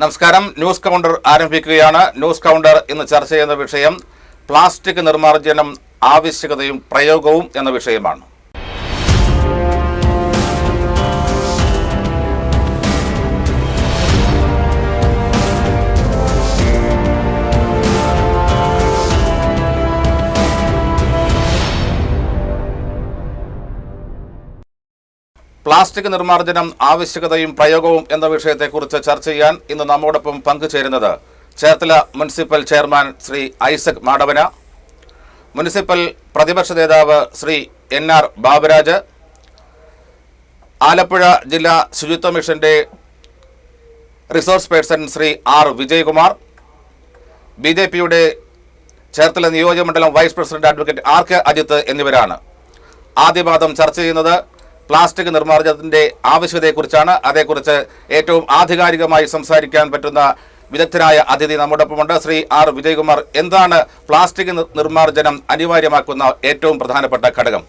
നമസ്കാരം. News counter ആരംഭിക്കുകയാണ്. News counter ഇന്ന് ചർച്ച ചെയ്യുന്ന വിഷയം പ്ലാസ്റ്റിക് നിർമ്മാർജ്ജനം ആവശ്യകതയും പ്രയോഗവും എന്ന വിഷയമാണ്. പ്ലാസ്റ്റിക് നിർമ്മാർജ്ജനം ആവശ്യകതയും പ്രയോഗവും എന്ന വിഷയത്തെക്കുറിച്ച് ചർച്ച ചെയ്യാൻ ഇന്ന് നമ്മോടൊപ്പം പങ്കുചേരുന്നത് Cherthala municipal chairman Shri Isaac Madavana, municipal പ്രതിപക്ഷ നേതാവ് ശ്രീ NR ബാബുരാജ്, ആലപ്പുഴ ജില്ലാ ശുചിത്വ മിഷന്റെ resource person Shri R Vijayakumar, BJPയുടെ ചേർത്തല നിയോജകമണ്ഡലം vice president advocate RK Ajith എന്നിവരാണ്. ആദ്യപാദം ചർച്ച ചെയ്യുന്നത് പ്ലാസ്റ്റിക് നിർമ്മാർജ്ജനത്തിന്റെ ആവശ്യകതയെക്കുറിച്ചാണ്. അതേക്കുറിച്ച് ഏറ്റവും ആധികാരികമായി സംസാരിക്കാൻ പറ്റുന്ന വിദഗ്ധനായ അതിഥി നമ്മോടൊപ്പമുണ്ട്. ശ്രീ R വിജയകുമാർ, എന്താണ് പ്ലാസ്റ്റിക് നിർമ്മാർജ്ജനം അനിവാര്യമാക്കുന്ന ഏറ്റവും പ്രധാനപ്പെട്ട ഘടകം?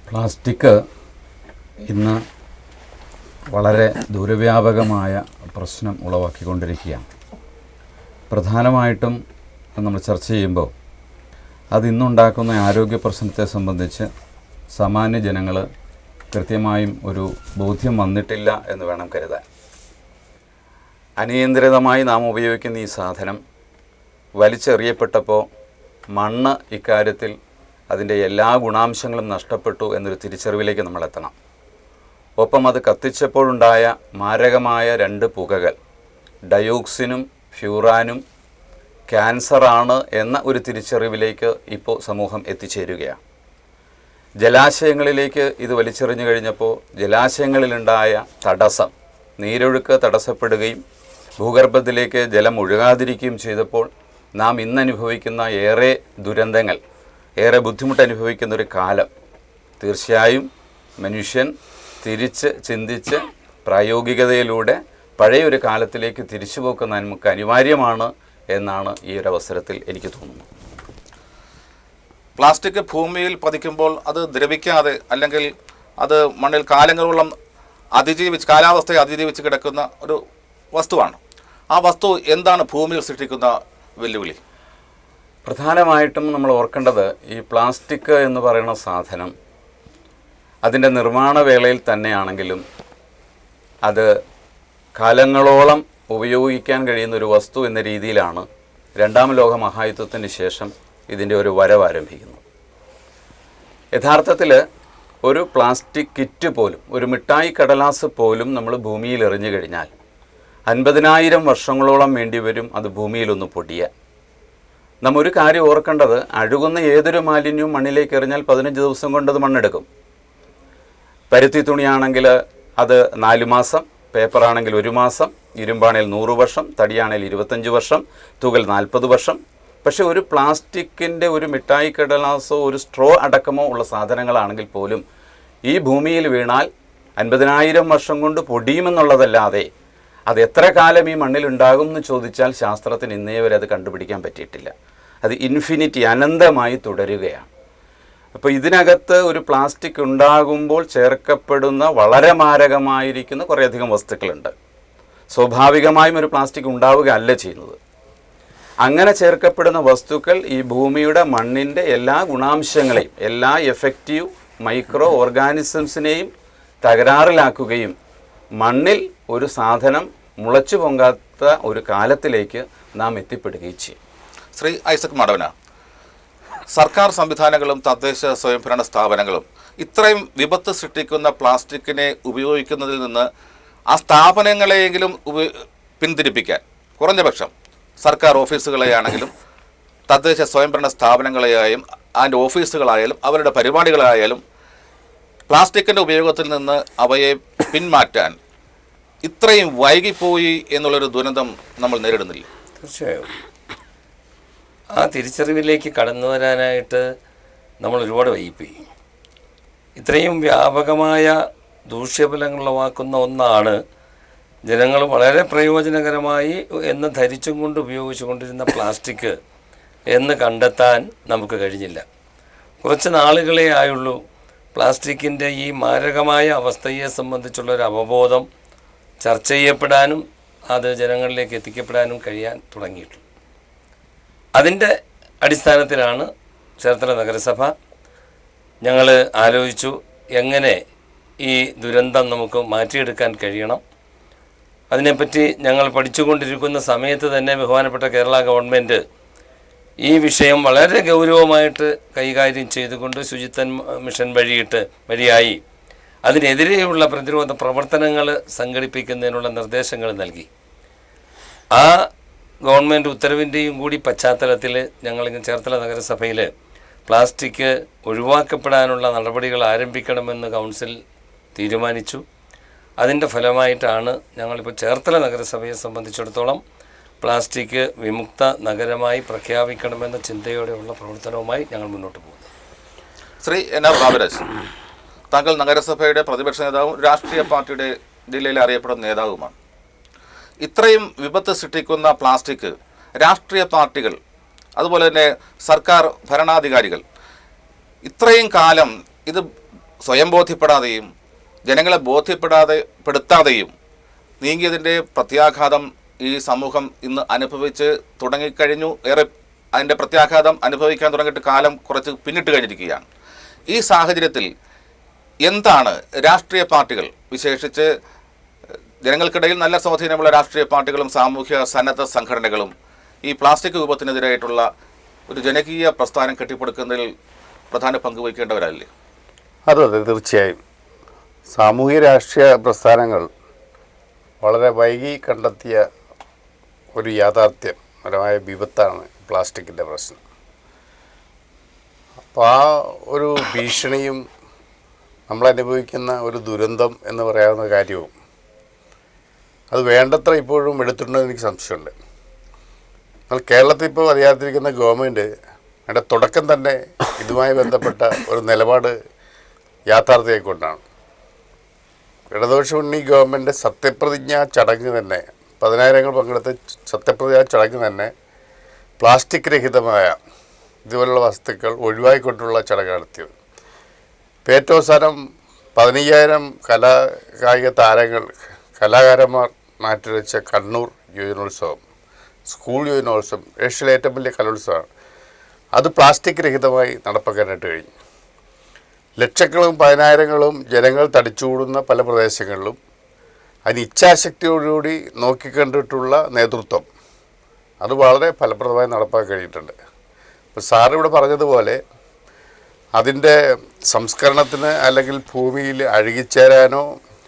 പ്ലാസ്റ്റിക് ഇന്ന് വളരെ ദൂരവ്യാപകമായ പ്രശ്നം ഉളവാക്കിക്കൊണ്ടിരിക്കുകയാണ്. പ്രധാനമായിട്ടും നമ്മൾ ചർച്ച ചെയ്യുമ്പോൾ അതിന്നുണ്ടാക്കുന്ന ആരോഗ്യ പ്രശ്നത്തെ സംബന്ധിച്ച് സാമാന്യ ജനങ്ങൾ കൃത്യമായും ഒരു ബോധ്യം വന്നിട്ടില്ല എന്ന് വേണം കരുതാൻ. അനിയന്ത്രിതമായി നാം ഉപയോഗിക്കുന്ന ഈ സാധനം വലിച്ചെറിയപ്പെട്ടപ്പോൾ മണ്ണ് ഇക്കാര്യത്തിൽ അതിൻ്റെ എല്ലാ ഗുണാംശങ്ങളും നഷ്ടപ്പെട്ടു എന്നൊരു തിരിച്ചറിവിലേക്ക് നമ്മൾ എത്തണം. ഒപ്പം അത് കത്തിച്ചപ്പോഴുണ്ടായ മാരകമായ 2 പുകകൾ ഡയോക്സിനും ഫ്യൂറാനും ക്യാൻസറാണ് എന്ന ഒരു തിരിച്ചറിവിലേക്ക് ഇപ്പോൾ സമൂഹം എത്തിച്ചേരുകയാണ്. ജലാശയങ്ങളിലേക്ക് ഇത് വലിച്ചെറിഞ്ഞു കഴിഞ്ഞപ്പോൾ ജലാശയങ്ങളിലുണ്ടായ തടസ്സം, നീരൊഴുക്ക് തടസ്സപ്പെടുകയും ഭൂഗർഭത്തിലേക്ക് ജലം ഒഴുകാതിരിക്കുകയും ചെയ്തപ്പോൾ നാം ഇന്നനുഭവിക്കുന്ന ഏറെ ദുരന്തങ്ങൾ, ഏറെ ബുദ്ധിമുട്ടനുഭവിക്കുന്നൊരു കാലം തീർച്ചയായും മനുഷ്യൻ തിരിച്ച് ചിന്തിച്ച് പ്രായോഗികതയിലൂടെ പഴയൊരു കാലത്തിലേക്ക് തിരിച്ചു പോക്കുന്ന നമുക്ക് അനിവാര്യമാണ് എന്നാണ് ഈ ഒരു അവസരത്തിൽ എനിക്ക് തോന്നുന്നത്. പ്ലാസ്റ്റിക് ഭൂമിയിൽ പതിക്കുമ്പോൾ അത് ദ്രവിക്കാതെ അല്ലെങ്കിൽ അത് മണ്ണിൽ കാലങ്ങളോളം കാലാവസ്ഥയെ അതിജീവിച്ച് കിടക്കുന്ന ഒരു വസ്തുവാണ്. ആ വസ്തു എന്താണ് ഭൂമിയിൽ സൃഷ്ടിക്കുന്ന വെല്ലുവിളി? പ്രധാനമായിട്ടും നമ്മൾ ഓർക്കേണ്ടത് ഈ പ്ലാസ്റ്റിക് എന്ന് പറയുന്ന സാധനം അതിൻ്റെ നിർമ്മാണ വേളയിൽ തന്നെയാണെങ്കിലും അത് കാലങ്ങളോളം ഉപയോഗിക്കാൻ കഴിയുന്ന ഒരു വസ്തു എന്ന രീതിയിലാണ് 2ാം ലോക മഹായുദ്ധത്തിന് ശേഷം ഇതിൻ്റെ ഒരു വരവ് ആരംഭിക്കുന്നു. യഥാർത്ഥത്തിൽ ഒരു പ്ലാസ്റ്റിക് കിറ്റ് പോലും, ഒരു മിഠായി കടലാസ് പോലും നമ്മൾ ഭൂമിയിൽ എറിഞ്ഞു കഴിഞ്ഞാൽ 50,000 വർഷങ്ങളോളം വേണ്ടി വരും അത് ഭൂമിയിലൊന്ന് പൊടിയാൻ. നമ്മ ഒരു കാര്യം ഓർക്കേണ്ടത്, അഴുകുന്ന ഏതൊരു മാലിന്യവും മണ്ണിലേക്ക് എറിഞ്ഞാൽ 15 ദിവസം കൊണ്ടത് മണ്ണെടുക്കും. പരുത്തി തുണിയാണെങ്കിൽ അത് 4 മാസം, പേപ്പറാണെങ്കിൽ 1 മാസം, ഇരുമ്പാണെങ്കിൽ 100 വർഷം, തടിയാണെങ്കിൽ 25 വർഷം, തുകൽ 40 വർഷം. പക്ഷേ ഒരു പ്ലാസ്റ്റിക്കിൻ്റെ ഒരു മിഠായി കടലാസോ ഒരു സ്ട്രോ അടക്കമോ ഉള്ള സാധനങ്ങളാണെങ്കിൽ പോലും ഈ ഭൂമിയിൽ വീണാൽ 50,000 വർഷം കൊണ്ട് പൊടിയുമെന്നുള്ളതല്ലാതെ അത് എത്ര കാലം ഈ മണ്ണിലുണ്ടാകും എന്ന് ചോദിച്ചാൽ ശാസ്ത്രത്തിന് ഇന്നേ വരെ അത് കണ്ടുപിടിക്കാൻ പറ്റിയിട്ടില്ല. അത് ഇൻഫിനിറ്റി, അനന്തമായി തുടരുകയാണ്. അപ്പോൾ ഇതിനകത്ത് ഒരു പ്ലാസ്റ്റിക് ഉണ്ടാകുമ്പോൾ ചേർക്കപ്പെടുന്ന വളരെ മാരകമായിരിക്കുന്ന കുറേയധികം വസ്തുക്കളുണ്ട്. സ്വാഭാവികമായും ഒരു പ്ലാസ്റ്റിക് ഉണ്ടാവുക അല്ല ചെയ്യുന്നത്. അങ്ങനെ ചേർക്കപ്പെടുന്ന വസ്തുക്കൾ ഈ ഭൂമിയുടെ മണ്ണിൻ്റെ എല്ലാ ഗുണാംശങ്ങളെയും, എല്ലാ എഫക്റ്റീവ് മൈക്രോ ഓർഗാനിസംസിനെയും തകരാറിലാക്കുകയും മണ്ണിൽ ഒരു സാധനം മുളച്ചു പൊങ്ങാത്ത ഒരു കാലത്തിലേക്ക് നാം എത്തിപ്പെടുകയും ചെയ്യും. ശ്രീ ഐസക് മാടവന, സർക്കാർ സംവിധാനങ്ങളും തദ്ദേശ സ്വയംഭരണ സ്ഥാപനങ്ങളും ഇത്രയും വിപത്ത് സൃഷ്ടിക്കുന്ന പ്ലാസ്റ്റിക്കിനെ ഉപയോഗിക്കുന്നതിൽ നിന്ന് ആ സ്ഥാപനങ്ങളെയെങ്കിലും പിന്തിരിപ്പിക്കാൻ കുറഞ്ഞപക്ഷം സർക്കാർ ഓഫീസുകളെയാണെങ്കിലും തദ്ദേശ സ്വയംഭരണ സ്ഥാപനങ്ങളെയായും അതിൻ്റെ ഓഫീസുകളായാലും അവരുടെ പരിപാടികളായാലും പ്ലാസ്റ്റിക്കിൻ്റെ ഉപയോഗത്തിൽ നിന്ന് അവയെ പിന്മാറ്റാൻ ഇത്രയും വൈകിപ്പോയി എന്നുള്ളൊരു ദുരന്തം നമ്മൾ നേരിടുന്നില്ല? തീർച്ചയായും ആ തിരിച്ചറിവിലേക്ക് കടന്നു വരാനായിട്ട് നമ്മൾ ഒരുപാട് വൈകിപ്പോയി. ഇത്രയും വ്യാപകമായ ദൂഷ്യഫലങ്ങൾ ഉളവാക്കുന്ന ഒന്നാണ് ജനങ്ങൾ വളരെ പ്രയോജനകരമായി എന്ന് ധരിച്ചും കൊണ്ട് ഉപയോഗിച്ചു കൊണ്ടിരുന്ന പ്ലാസ്റ്റിക് എന്ന് കണ്ടെത്താൻ നമുക്ക് കഴിഞ്ഞില്ല. കുറച്ച് നാളുകളേ ആയുള്ളൂ പ്ലാസ്റ്റിക്കിൻ്റെ ഈ മാരകമായ അവസ്ഥയെ സംബന്ധിച്ചുള്ളൊരു അവബോധം ചർച്ച ചെയ്യപ്പെടാനും അത് ജനങ്ങളിലേക്ക് എത്തിക്കപ്പെടാനും കഴിയാൻ തുടങ്ങിയിട്ടുള്ളത്. അതിൻ്റെ അടിസ്ഥാനത്തിലാണ് ചേർത്തല നഗരസഭ ഞങ്ങൾ ആലോചിച്ചു എങ്ങനെ ഈ ദുരന്തം നമുക്ക് മാറ്റിയെടുക്കാൻ കഴിയണം. അതിനെപ്പറ്റി ഞങ്ങൾ പഠിച്ചുകൊണ്ടിരിക്കുന്ന സമയത്ത് തന്നെ ബഹുമാനപ്പെട്ട കേരള ഗവൺമെൻറ് ഈ വിഷയം വളരെ ഗൗരവമായിട്ട് കൈകാര്യം ചെയ്തുകൊണ്ട് ശുചിത്വ മിഷൻ വഴിയായി അതിനെതിരെയുള്ള പ്രതിരോധ പ്രവർത്തനങ്ങൾ സംഘടിപ്പിക്കുന്നതിനുള്ള നിർദ്ദേശങ്ങൾ നൽകി. ആ ഗവൺമെൻറ് ഉത്തരവിൻ്റെയും കൂടി പശ്ചാത്തലത്തിൽ ഞങ്ങളിങ്ങ് ചേർത്തല നഗരസഭയിൽ പ്ലാസ്റ്റിക് ഒഴിവാക്കപ്പെടാനുള്ള നടപടികൾ ആരംഭിക്കണമെന്ന് കൗൺസിൽ തീരുമാനിച്ചു. അതിൻ്റെ ഫലമായിട്ടാണ് ഞങ്ങളിപ്പോൾ ചേർത്തല നഗരസഭയെ സംബന്ധിച്ചിടത്തോളം പ്ലാസ്റ്റിക് വിമുക്ത നഗരമായി പ്രഖ്യാപിക്കണമെന്ന ചിന്തയോടെയുള്ള പ്രവർത്തനവുമായി ഞങ്ങൾ മുന്നോട്ട് പോകുന്നു. ശ്രീ എൻ ആർ ബാബുരാജ്, താങ്കൾ നഗരസഭയുടെ പ്രതിപക്ഷ നേതാവും രാഷ്ട്രീയ പാർട്ടിയുടെ ജില്ലയിൽ അറിയപ്പെടുന്ന നേതാവുമാണ്. ഇത്രയും വിപത്ത് സൃഷ്ടിക്കുന്ന പ്ലാസ്റ്റിക് രാഷ്ട്രീയ പാർട്ടികൾ അതുപോലെ തന്നെ സർക്കാർ ഭരണാധികാരികൾ ഇത്രയും കാലം ഇത് സ്വയം ബോധ്യപ്പെടാതെയും ജനങ്ങളെ ബോധ്യപ്പെടുത്താതെയും നീങ്ങിയതിൻ്റെ പ്രത്യാഘാതം ഈ സമൂഹം ഇന്ന് അനുഭവിച്ച് തുടങ്ങിക്കഴിഞ്ഞു. ഏറെ അതിൻ്റെ പ്രത്യാഘാതം അനുഭവിക്കാൻ തുടങ്ങിയിട്ട് കാലം കുറച്ച് പിന്നിട്ട് കഴിഞ്ഞിരിക്കുകയാണ്. ഈ സാഹചര്യത്തിൽ എന്താണ് രാഷ്ട്രീയ പാർട്ടികൾ, വിശേഷിച്ച് ജനങ്ങൾക്കിടയിൽ നല്ല സ്വാധീനമുള്ള രാഷ്ട്രീയ പാർട്ടികളും സാമൂഹ്യ സന്നദ്ധ സംഘടനകളും ഈ പ്ലാസ്റ്റിക് വിപത്തിനെതിരായിട്ടുള്ള ഒരു ജനകീയ പ്രസ്ഥാനം കെട്ടിപ്പടുക്കുന്നതിൽ പ്രധാന പങ്ക് വഹിക്കേണ്ടവരല്ലേ? അതെ, തീർച്ചയായും. സാമൂഹ്യ രാഷ്ട്രീയ പ്രസ്ഥാനങ്ങൾ വളരെ വൈകി കണ്ടെത്തിയ ഒരു യാഥാർത്ഥ്യപരമായ വിപത്താണ് പ്ലാസ്റ്റിക്കിൻ്റെ പ്രശ്നം. അപ്പോൾ ആ ഒരു ഭീഷണിയും നമ്മളനുഭവിക്കുന്ന ഒരു ദുരന്തം എന്ന് പറയാവുന്ന കാര്യവും അത് വേണ്ടത്ര ഇപ്പോഴും എടുത്തിട്ടുണ്ടെന്ന് എനിക്ക് സംശയമുണ്ട്. എന്നാൽ കേരളത്തിൽ ഇപ്പോൾ അധികാരത്തിലിരിക്കുന്ന ഗവൺമെൻറ് അതിൻ്റെ തുടക്കം തന്നെ ഇതുമായി ബന്ധപ്പെട്ട ഒരു നിലപാട് യാഥാർത്ഥ്യമായിക്കൊണ്ടാണ്. ഇടതുപക്ഷ മുന്നണി ഗവൺമെൻറ് സത്യപ്രതിജ്ഞാ ചടങ്ങ് തന്നെ 10,000 പങ്കെടുത്ത സത്യപ്രതിജ്ഞാ ചടങ്ങ് തന്നെ പ്ലാസ്റ്റിക് രഹിതമായ ഇതുപോലുള്ള വസ്തുക്കൾ ഒഴിവാക്കിക്കൊണ്ടുള്ള ചടങ്ങ് നടത്തിയത്. ഏറ്റവും അവസാനം 15,000 കായിക താരങ്ങൾ കലാകാരന്മാർ മാറ്റിവെച്ച കണ്ണൂർ യുവജനോത്സവം, സ്കൂൾ യുവജനോത്സവം, ഏഷ്യയിലെ ഏറ്റവും വലിയ കലോത്സവമാണ്. അത് പ്ലാസ്റ്റിക് രഹിതമായി നടപ്പാക്കാനായിട്ട് കഴിഞ്ഞു. ലക്ഷങ്ങളും 10,000ങ്ങളും ജനങ്ങൾ തടിച്ചുകൂടുന്ന പല പ്രദേശങ്ങളിലും അതിന് ഇച്ഛാശക്തിയോടുകൂടി നോക്കിക്കണ്ടിട്ടുള്ള നേതൃത്വം അത് വളരെ ഫലപ്രദമായി നടപ്പാക്കാൻ കഴിഞ്ഞിട്ടുണ്ട്. ഇപ്പോൾ സാറിവിടെ പറഞ്ഞതുപോലെ അതിൻ്റെ സംസ്കരണത്തിന് അല്ലെങ്കിൽ ഭൂമിയിൽ അഴുകിച്ചേരാനോ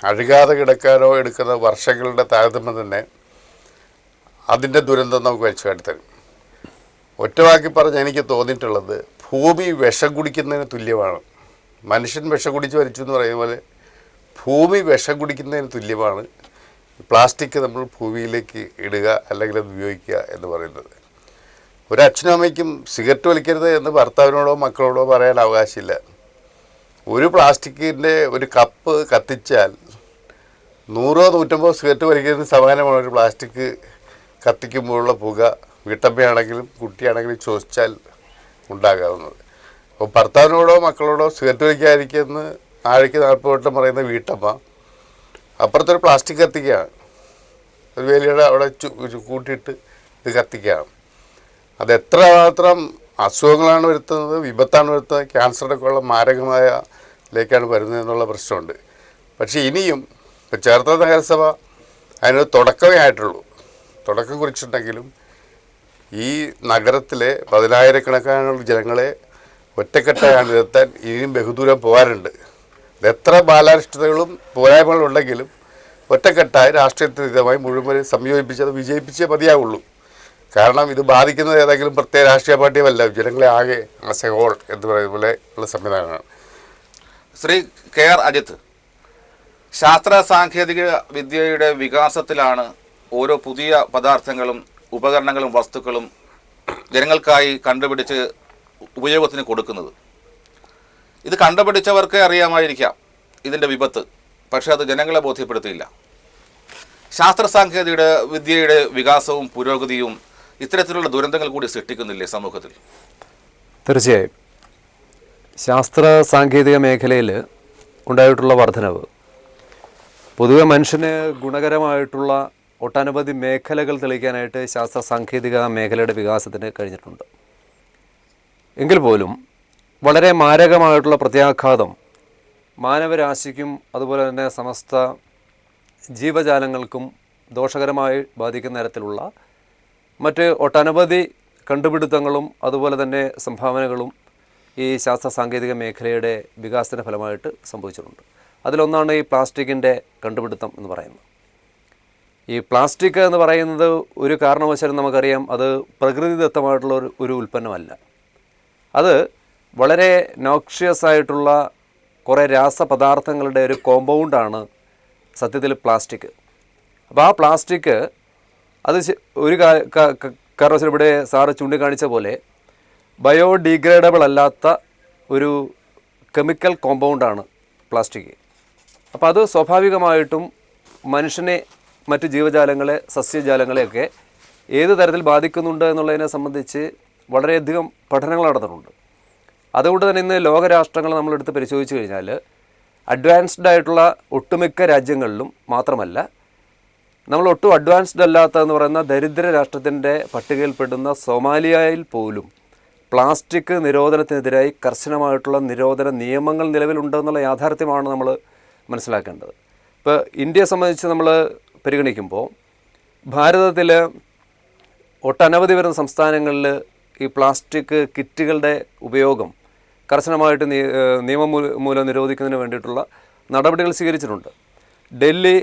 അഴുകാതെ കിടക്കാനോ എടുക്കുന്ന വർഷങ്ങളുടെ താരതമ്യം തന്നെ അതിൻ്റെ ദുരന്തം നമുക്ക് വലിച്ചു കാട്ടിത്തരും. ഒറ്റവാക്കി പറഞ്ഞ് എനിക്ക് തോന്നിയിട്ടുള്ളത് ഭൂമി വിഷം കുടിക്കുന്നതിന് തുല്യമാണ്. മനുഷ്യൻ വിഷം കുടിച്ച് മരിച്ചു എന്ന് പറയുന്ന പോലെ ഭൂമി വിഷം കുടിക്കുന്നതിന് തുല്യമാണ് പ്ലാസ്റ്റിക് നമ്മൾ ഭൂമിയിലേക്ക് ഇടുക അല്ലെങ്കിൽ അത് ഉപയോഗിക്കുക എന്ന് പറയുന്നത്. ഒരു അച്ഛനും അമ്മയ്ക്കും സിഗരറ്റ് വലിക്കരുത് എന്ന് ഭർത്താവിനോടോ മക്കളോടോ പറയാൻ അവകാശമില്ല. ഒരു പ്ലാസ്റ്റിക്കിൻ്റെ ഒരു കപ്പ് കത്തിച്ചാൽ 100-150 സിഗരറ്റ് വലിക്കുന്നതിന് സമാനമാണ് ഒരു പ്ലാസ്റ്റിക് കത്തിക്കുമ്പോഴുള്ള പുക വീട്ടമ്മയാണെങ്കിലും കുട്ടിയാണെങ്കിലും ശ്വസിച്ചാൽ ഉണ്ടാകാവുന്നത്. അപ്പോൾ ഭർത്താവിനോടോ മക്കളോടോ സിഗരറ്റ് വലിക്കാതിരിക്കുമെന്ന് ആഴയ്ക്ക് 40 വട്ടം പറയുന്ന വീട്ടമ്മ അപ്പുറത്തൊരു പ്ലാസ്റ്റിക് കത്തിക്കുകയാണ്, ഒരു വേലിയുടെ അവിടെ കൂട്ടിയിട്ട് ഇത് കത്തിക്കുകയാണ്. അത് എത്രമാത്രം അസുഖങ്ങളാണ് വരുത്തുന്നത്, വിപത്താണ് വരുത്തുന്നത്, ക്യാൻസറൊക്കെ ഉള്ള മാരകമായതിലേക്കാണ് വരുന്നത് എന്നുള്ള പ്രശ്നമുണ്ട്. പക്ഷേ ഇനിയും ഇപ്പോൾ ചേർത്തല നഗരസഭ അതിനൊരു തുടക്കമേ ആയിട്ടുള്ളൂ. തുടക്കം കുറിച്ചിട്ടുണ്ടെങ്കിലും ഈ നഗരത്തിലെ 10,000 ജനങ്ങളെ ഒറ്റക്കെട്ടായി നിരത്താൻ ഇനിയും ബഹുദൂരം പോകാനുണ്ട്. എത്ര ബാലാരിഷ്ടതകളും പോരായ്മകളും ഉണ്ടെങ്കിലും ഒറ്റക്കെട്ടായി രാഷ്ട്രീയത്തിനിതമായി മുഴുവൻ സംയോജിപ്പിച്ചത് വിജയിപ്പിച്ചേ മതിയാവുള്ളൂ. കാരണം ഇത് ബാധിക്കുന്നത് ഏതെങ്കിലും പ്രത്യേക രാഷ്ട്രീയ പാർട്ടിയുമല്ല, ജനങ്ങളെ ആകെ ആസ് എ ഹോൾ എന്ന് പറയുന്ന പോലെ ഉള്ള സംവിധാനമാണ്. ശ്രീ കെ ആർ അജിത്ത്, ശാസ്ത്ര സാങ്കേതിക വിദ്യയുടെ വികാസത്തിലാണ് ഓരോ പുതിയ പദാർത്ഥങ്ങളും ഉപകരണങ്ങളും വസ്തുക്കളും ജനങ്ങൾക്കായി കണ്ടുപിടിച്ച് ഉപയോഗത്തിന് കൊടുക്കുന്നത്. ഇത് കണ്ടുപിടിച്ചവർക്ക് അറിയാമായിരിക്കാം ഇതിൻ്റെ വിപത്ത്, പക്ഷേ അത് ജനങ്ങളെ ബോധ്യപ്പെടുത്തിയില്ല. ശാസ്ത്ര സാങ്കേതിക വിദ്യയുടെ വികാസവും പുരോഗതിയും ഇത്തരത്തിലുള്ള ദുരന്തങ്ങൾ കൂടി സൃഷ്ടിക്കുന്നില്ലേ സമൂഹത്തിൽ? തീർച്ചയായും ശാസ്ത്ര സാങ്കേതിക മേഖലയിൽ ഉണ്ടായിട്ടുള്ള വർധനവ് പൊതുവെ മനുഷ്യന് ഗുണകരമായിട്ടുള്ള ഒട്ടനവധി മേഖലകൾ തെളിയിക്കാനായിട്ട് ശാസ്ത്ര സാങ്കേതിക മേഖലയുടെ വികാസത്തിന് കഴിഞ്ഞിട്ടുണ്ട്. എങ്കിൽ പോലും വളരെ മാരകമായിട്ടുള്ള പ്രത്യാഘാതം മാനവരാശിക്കും അതുപോലെ തന്നെ സമസ്ത ജീവജാലങ്ങൾക്കും ദോഷകരമായി ബാധിക്കുന്ന തരത്തിലുള്ള മറ്റ് ഒട്ടനവധി കണ്ടുപിടുത്തങ്ങളും അതുപോലെ തന്നെ സംഭാവനകളും ഈ ശാസ്ത്ര സാങ്കേതിക മേഖലയുടെ വികാസത്തിന് ഫലമായിട്ട് സംഭവിച്ചിട്ടുണ്ട്. അതിലൊന്നാണ് ഈ പ്ലാസ്റ്റിക്കിൻ്റെ കണ്ടുപിടുത്തം എന്ന് പറയുന്നത്. ഈ പ്ലാസ്റ്റിക് എന്ന് പറയുന്നത് ഒരു കാരണവശാലും നമുക്കറിയാം അത് പ്രകൃതിദത്തമായിട്ടുള്ള ഒരു ഉൽപ്പന്നമല്ല. അത് വളരെ നോക്ഷ്യസ് ആയിട്ടുള്ള കുറേ രാസപദാർത്ഥങ്ങളുടെ ഒരു കോമ്പൗണ്ടാണ് സത്യത്തിൽ പ്ലാസ്റ്റിക്. അപ്പോൾ ആ പ്ലാസ്റ്റിക് അത് ഒരു കാരണവശാലും ഇവിടെ സാറ് ചൂണ്ടിക്കാണിച്ച പോലെ ബയോഡിഗ്രേഡബിൾ അല്ലാത്ത ഒരു കെമിക്കൽ കോമ്പൗണ്ടാണ് പ്ലാസ്റ്റിക്. അപ്പോൾ അത് സ്വാഭാവികമായിട്ടും മനുഷ്യനെ, മറ്റു ജീവജാലങ്ങളെ, സസ്യജാലങ്ങളെയൊക്കെ ഏത് തരത്തിൽ ബാധിക്കുന്നുണ്ട് എന്നുള്ളതിനെ സംബന്ധിച്ച് വളരെയധികം പഠനങ്ങൾ നടന്നിട്ടുണ്ട്. അതുകൊണ്ട് തന്നെ ഇന്ന് ലോകരാഷ്ട്രങ്ങൾ നമ്മളെടുത്ത് പരിശോധിച്ച് കഴിഞ്ഞാൽ അഡ്വാൻസ്ഡ് ആയിട്ടുള്ള ഒട്ടുമിക്ക രാജ്യങ്ങളിലും മാത്രമല്ല, നമ്മൾ ഒട്ടും അഡ്വാൻസ്ഡ് അല്ലാത്തതെന്ന് പറയുന്ന ദരിദ്ര രാഷ്ട്രത്തിൻ്റെ പട്ടികയിൽപ്പെടുന്ന സൊമാലിയയിൽ പോലും പ്ലാസ്റ്റിക് നിരോധനത്തിനെതിരായി കർശനമായിട്ടുള്ള നിരോധന നിയമങ്ങൾ നിലവിലുണ്ടെന്നുള്ള യാഥാർത്ഥ്യമാണ് നമ്മൾ മനസ്സിലാക്കേണ്ടത്. ഇപ്പോൾ ഇന്ത്യയെ സംബന്ധിച്ച് നമ്മൾ പരിഗണിക്കുമ്പോൾ ഭാരതത്തിൽ ഒട്ടനവധി വരുന്ന സംസ്ഥാനങ്ങളിൽ ഈ പ്ലാസ്റ്റിക് കിറ്റുകളുടെ ഉപയോഗം കർശനമായിട്ട് നിയമം മൂലം നിരോധിക്കുന്നതിന് വേണ്ടിയിട്ടുള്ള നടപടികൾ സ്വീകരിച്ചിട്ടുണ്ട്. ഡൽഹി,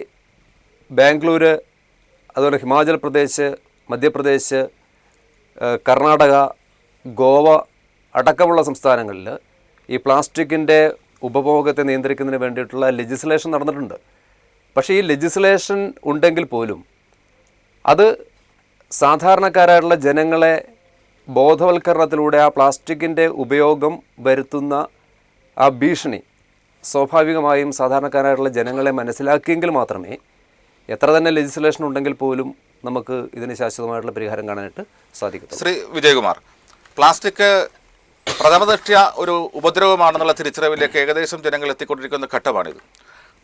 ബാംഗ്ലൂർ, അതുപോലെ ഹിമാചൽ പ്രദേശ്, മധ്യപ്രദേശ്, കർണാടക, ഗോവ അടക്കമുള്ള സംസ്ഥാനങ്ങളിൽ ഈ പ്ലാസ്റ്റിക്കിൻ്റെ ഉപഭോഗത്തെ നിയന്ത്രിക്കുന്നതിന് വേണ്ടിയിട്ടുള്ള ലെജിസ്ലേഷൻ നടന്നിട്ടുണ്ട്. പക്ഷേ ഈ ലെജിസ്ലേഷൻ ഉണ്ടെങ്കിൽ പോലും അത് സാധാരണക്കാരായിട്ടുള്ള ജനങ്ങളെ ബോധവൽക്കരണത്തിലൂടെ ആ പ്ലാസ്റ്റിക്കിൻ്റെ ഉപയോഗം വരുത്തുന്ന ആ ഭീഷണി സ്വാഭാവികമായും സാധാരണക്കാരായിട്ടുള്ള ജനങ്ങളെ മനസ്സിലാക്കിയെങ്കിൽ മാത്രമേ എത്ര തന്നെ ലെജിസ്ലേഷൻ ഉണ്ടെങ്കിൽ പോലും നമുക്ക് ഇതിന് ശാശ്വതമായിട്ടുള്ള പരിഹാരം കാണാനായിട്ട് സാധിക്കും. ശ്രീ വിജയകുമാർ, പ്ലാസ്റ്റിക് പ്രഥമദൃഷ്ട്യ ഒരു ഉപദ്രവമാണെന്നുള്ള തിരിച്ചറിവിലേക്ക് ഏകദേശം ജനങ്ങൾ എത്തിക്കൊണ്ടിരിക്കുന്ന ഘട്ടമാണിത്.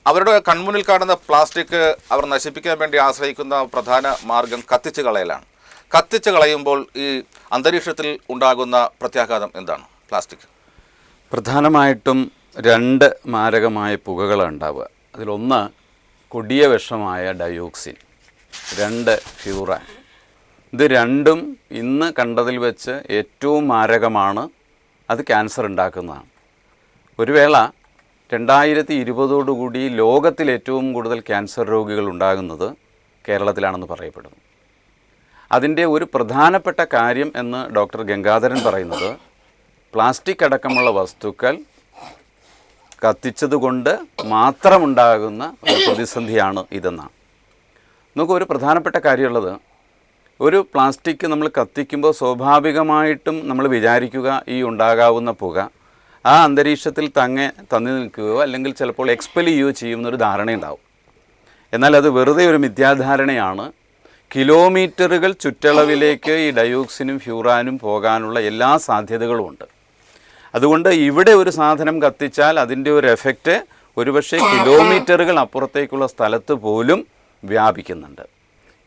അവരുടെ കൺമുന്നിൽ കാണുന്ന പ്ലാസ്റ്റിക് അവർ നശിപ്പിക്കാൻ വേണ്ടി ആശ്രയിക്കുന്ന പ്രധാന മാർഗം കത്തിച്ച് കളയലാണ്. കത്തിച്ച് കളയുമ്പോൾ ഈ അന്തരീക്ഷത്തിൽ ഉണ്ടാകുന്ന പ്രത്യാഘാതം എന്താണ്? പ്ലാസ്റ്റിക് പ്രധാനമായിട്ടും 2 മാരകമായ പുകകളാണ് ഉണ്ടാവുക. അതിലൊന്ന് കൊടിയ വിഷമായ ഡയോക്സിൻ, 2 ഫ്യൂറാൻ. ഇത് രണ്ടും ഇന്ന് കണ്ടതിൽ വെച്ച് ഏറ്റവും മാരകമാണ്. അത് ക്യാൻസർ ഉണ്ടാക്കുന്നതാണ്. ഒരു വേള 2020 ലോകത്തിൽ ഏറ്റവും കൂടുതൽ ക്യാൻസർ രോഗികൾ ഉണ്ടാകുന്നത് കേരളത്തിലാണെന്ന് പറയപ്പെടുന്നു. അതിൻ്റെ ഒരു പ്രധാനപ്പെട്ട കാര്യം എന്ന് ഡോക്ടർ ഗംഗാധരൻ പറയുന്നത് പ്ലാസ്റ്റിക് അടക്കമുള്ള വസ്തുക്കൾ കത്തിച്ചതുകൊണ്ട് മാത്രമുണ്ടാകുന്ന ഒരു പ്രതിസന്ധിയാണ് ഇതെന്നാണ്. നമുക്കൊരു പ്രധാനപ്പെട്ട കാര്യമുള്ളത്, ഒരു പ്ലാസ്റ്റിക് നമ്മൾ കത്തിക്കുമ്പോൾ സ്വാഭാവികമായിട്ടും നമ്മൾ വിചാരിക്കുക ഈ ഉണ്ടാകാവുന്ന പുക ആ അന്തരീക്ഷത്തിൽ തങ്ങി നിൽക്കുകയോ അല്ലെങ്കിൽ ചിലപ്പോൾ എക്സ്പെൽ ചെയ്യുകയോ ചെയ്യുന്നൊരു ധാരണയുണ്ടാവും. എന്നാൽ അത് വെറുതെ ഒരു മിഥ്യാധാരണയാണ്. കിലോമീറ്ററുകൾ ചുറ്റളവിലേക്ക് ഈ ഡയോക്സിനും ഫ്യൂറാനും പോകാനുള്ള എല്ലാ സാധ്യതകളുമുണ്ട്. അതുകൊണ്ട് ഇവിടെ ഒരു സാധനം കത്തിച്ചാൽ അതിൻ്റെ ഒരു എഫക്റ്റ് ഒരുപക്ഷെ കിലോമീറ്ററുകൾ അപ്പുറത്തേക്കുള്ള സ്ഥലത്ത് പോലും വ്യാപിക്കുന്നുണ്ട്.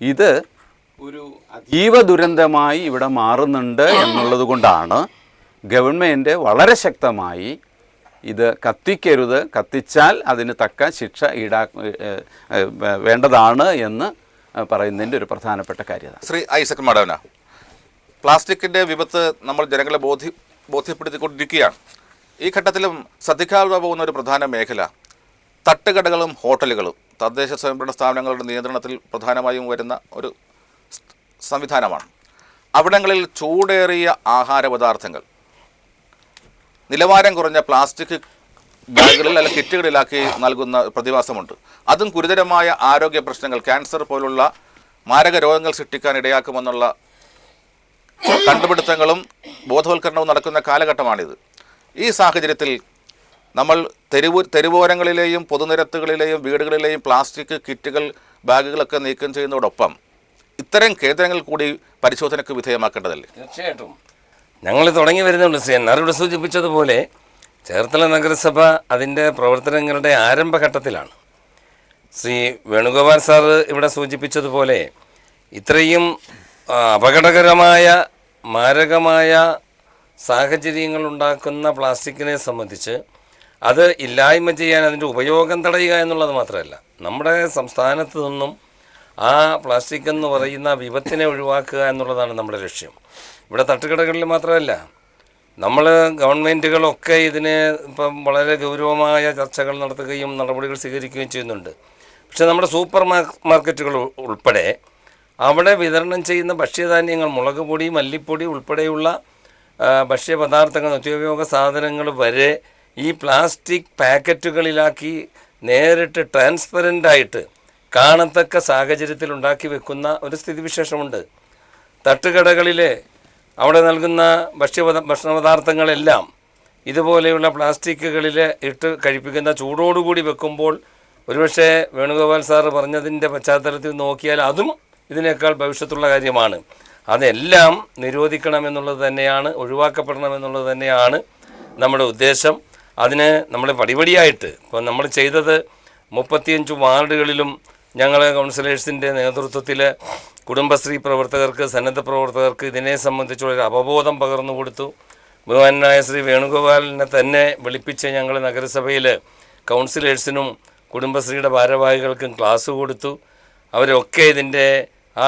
ഇത് ഒരു അതീവ ദുരന്തമായി ഇവിടെ മാറുന്നുണ്ട് എന്നുള്ളത് കൊണ്ടാണ് ഗവൺമെൻറ് വളരെ ശക്തമായി ഇത് കത്തിക്കരുത്, കത്തിച്ചാൽ അതിന് തക്ക ശിക്ഷ വേണ്ടതാണ് എന്ന് പറയുന്നതിൻ്റെ ഒരു പ്രധാനപ്പെട്ട കാര്യത. ശ്രീ ഐസക് മടവന, പ്ലാസ്റ്റിക്കിൻ്റെ വിപത്ത് നമ്മൾ ജനങ്ങളെ ബോധ്യപ്പെടുത്തിക്കൊണ്ടിരിക്കുകയാണ്. ഈ ഘട്ടത്തിലും ശ്രദ്ധിക്കാതെ പോകുന്ന ഒരു പ്രധാന മേഖല തട്ടുകടകളും ഹോട്ടലുകളും തദ്ദേശ സ്വയംഭരണ സ്ഥാപനങ്ങളുടെ നിയന്ത്രണത്തിൽ പ്രധാനമായും വരുന്ന ഒരു സംവിധാനമാണ്. അവിടങ്ങളിൽ ചൂടേറിയ ആഹാര പദാർത്ഥങ്ങൾ നിലവാരം കുറഞ്ഞ പ്ലാസ്റ്റിക് ബാഗുകളിൽ അല്ലെങ്കിൽ കിറ്റുകളിലാക്കി നൽകുന്ന പ്രതിഭാസമുണ്ട്. അതും ഗുരുതരമായ ആരോഗ്യ പ്രശ്നങ്ങൾ, ക്യാൻസർ പോലുള്ള മാരക രോഗങ്ങൾ സൃഷ്ടിക്കാൻ ഇടയാക്കുമെന്നുള്ള കണ്ടുപിടുത്തങ്ങളും ബോധവൽക്കരണവും നടക്കുന്ന കാലഘട്ടമാണിത്. ഈ സാഹചര്യത്തിൽ നമ്മൾ തെരുവോരങ്ങളിലെയും പൊതുനിരത്തുകളിലെയും വീടുകളിലെയും പ്ലാസ്റ്റിക് കിറ്റുകൾ, ബാഗുകളൊക്കെ നീക്കം ചെയ്യുന്നതോടൊപ്പം ഇത്തരം കേന്ദ്രങ്ങൾ കൂടി പരിശോധനയ്ക്ക് വിധേയമാക്കേണ്ടതല്ലേ? തീർച്ചയായിട്ടും ഞങ്ങൾ തുടങ്ങി വരുന്നുണ്ട്. ശ്രീ എൻ.ആർ. ഇവിടെ സൂചിപ്പിച്ചതുപോലെ ചേർത്തല നഗരസഭ അതിൻ്റെ പ്രവർത്തനങ്ങളുടെ ആരംഭഘട്ടത്തിലാണ്. ശ്രീ വേണുഗോപാൽ സാറ് ഇവിടെ സൂചിപ്പിച്ചതുപോലെ ഇത്രയും അപകടകരമായ മാരകമായ സാഹചര്യങ്ങൾ ഉണ്ടാക്കുന്ന പ്ലാസ്റ്റിക്കിനെ സംബന്ധിച്ച് അത് ഇല്ലായ്മ ചെയ്യാൻ, അതിൻ്റെ ഉപയോഗം തടയുക എന്നുള്ളത് മാത്രമല്ല, നമ്മുടെ സംസ്ഥാനത്ത് നിന്നും ആ പ്ലാസ്റ്റിക് എന്ന് പറയുന്ന വിപത്തിനെ ഒഴിവാക്കുക എന്നുള്ളതാണ് നമ്മുടെ ലക്ഷ്യം. ഇവിടെ തട്ടുകടകളിൽ മാത്രമല്ല, നമ്മൾ ഗവൺമെൻറ്റുകളൊക്കെ ഇതിന് ഇപ്പം വളരെ ഗൗരവമായ ചർച്ചകൾ നടത്തുകയും നടപടികൾ സ്വീകരിക്കുകയും ചെയ്യുന്നുണ്ട്. പക്ഷേ നമ്മുടെ സൂപ്പർ മാർക്കറ്റുകൾ ഉൾപ്പെടെ അവിടെ വിതരണം ചെയ്യുന്ന ഭക്ഷ്യധാന്യങ്ങൾ, മുളക് പൊടി, മല്ലിപ്പൊടി ഉൾപ്പെടെയുള്ള ഭക്ഷ്യപദാർത്ഥങ്ങൾ, നിത്യോപയോഗ സാധനങ്ങൾ വരെ ഈ പ്ലാസ്റ്റിക് പാക്കറ്റുകളിലാക്കി നേരിട്ട് ട്രാൻസ്പെറൻ്റായിട്ട് കാണത്തക്ക സാഹചര്യത്തിൽ ഉണ്ടാക്കി വെക്കുന്ന ഒരു സ്ഥിതിവിശേഷമുണ്ട്. തട്ടുകടകളിൽ അവിടെ നൽകുന്ന ഭക്ഷണപദാർത്ഥങ്ങളെല്ലാം ഇതുപോലെയുള്ള പ്ലാസ്റ്റിക്കുകളിൽ ഇട്ട് കഴിപ്പിക്കുന്ന, ചൂടോടുകൂടി വെക്കുമ്പോൾ ഒരുപക്ഷെ വേണുഗോപാൽ സാറ് പറഞ്ഞതിൻ്റെ പശ്ചാത്തലത്തിൽ നോക്കിയാൽ അതും ഇതിനേക്കാൾ ഭവിഷ്യത്തുള്ള കാര്യമാണ്. അതെല്ലാം നിരോധിക്കണമെന്നുള്ളത് തന്നെയാണ്, ഒഴിവാക്കപ്പെടണമെന്നുള്ളത് തന്നെയാണ് നമ്മുടെ ഉദ്ദേശം. അതിന് നമ്മൾ പടിപടിയായിട്ട് ഇപ്പോൾ നമ്മൾ ചെയ്തത് 35 വാർഡുകളിലും ഞങ്ങൾ കൗൺസിലേഴ്സിൻ്റെ നേതൃത്വത്തിൽ കുടുംബശ്രീ പ്രവർത്തകർക്ക്, സന്നദ്ധ പ്രവർത്തകർക്ക് ഇതിനെ സംബന്ധിച്ചുള്ളൊരു അവബോധം പകർന്നു കൊടുത്തു. ബഹുമാനായ ശ്രീ വേണുഗോപാലിനെ തന്നെ വിളിപ്പിച്ച് ഞങ്ങൾ നഗരസഭയിൽ കൗൺസിലേഴ്സിനും കുടുംബശ്രീയുടെ ഭാരവാഹികൾക്കും ക്ലാസ് കൊടുത്തു. അവരൊക്കെ ഇതിൻ്റെ ആ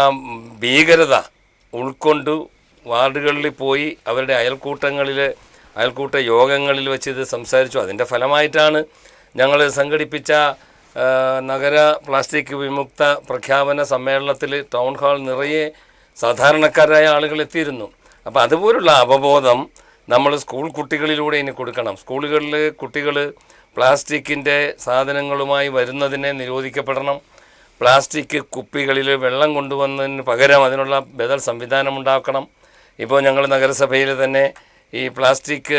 ഭീകരത ഉൾക്കൊണ്ടു വാർഡുകളിൽ പോയി അവരുടെ അയൽക്കൂട്ട യോഗങ്ങളിൽ വെച്ച് ഇത് സംസാരിച്ചു. അതിൻ്റെ ഫലമായിട്ടാണ് ഞങ്ങൾ സംഘടിപ്പിച്ച നഗര പ്ലാസ്റ്റിക് വിമുക്ത പ്രഖ്യാപന സമ്മേളനത്തിൽ ടൗൺ ഹാൾ നിറയെ സാധാരണക്കാരായ ആളുകൾ എത്തിയിരുന്നു. അപ്പോൾ അതുപോലുള്ള അവബോധം നമ്മൾ സ്കൂൾ കുട്ടികളിലൂടെ ഇനി കൊടുക്കണം. സ്കൂളുകളിൽ കുട്ടികൾ പ്ലാസ്റ്റിക്കിൻ്റെ സാധനങ്ങളുമായി വരുന്നതിനെ നിരോധിക്കപ്പെടണം. പ്ലാസ്റ്റിക് കുപ്പികളിൽ വെള്ളം കൊണ്ടുവന്നതിന് പകരം അതിനുള്ള ബദൽ സംവിധാനമുണ്ടാക്കണം. ഇപ്പോൾ ഞങ്ങൾ നഗരസഭയിൽ തന്നെ ഈ പ്ലാസ്റ്റിക്